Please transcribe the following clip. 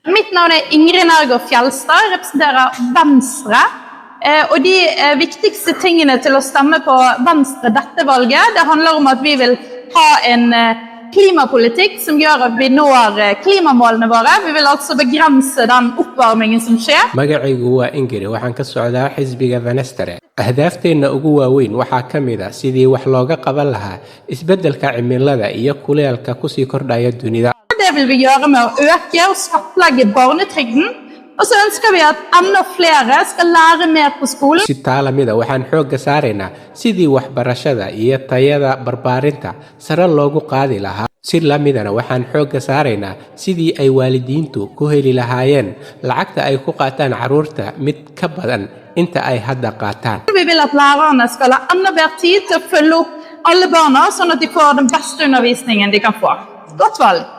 Mitt navn Ingrid Nørgaard Fjeldstad, representerer Venstre. Og de viktigste tingene til å stemme på Venstre dette valget, det handler om at vi vil ha en klimapolitikk som gjør at vi når klimamålene våre. Vi vil altså begrense den oppvarmingen som skjer. Magacaygu waa Ingrid, waxaan ka socdaa xisbiga Venstre. Ahdaafteena ugu waaweyn waxaa ka mid ah sidii wax looga qaban lahaa isbeddelka cimilada iyo kuleelka ku sii kordhaya dunida. Det vil vi gjøre med å øke og skattlegge barnetrygden, og så ønsker vi at enda flere skal lære mer på skolen. Si taa lamida waxaan xoogga saaraynaa sidii waxbarashada iyo tayada barbaarinta sare loogu qaadi lahaa. Si lamidana waxaan xoogga saaraynaa sidii ay waalidiintu ku heli lahaayeen lacagta ay ku qaataan carruurta mid ka badan inta ay hadda qaataan. Vi vil at lærerne skal ha enda bedre tid til å følge opp alle barna, sånn at de får den beste undervisningen de kan få. Godt valg!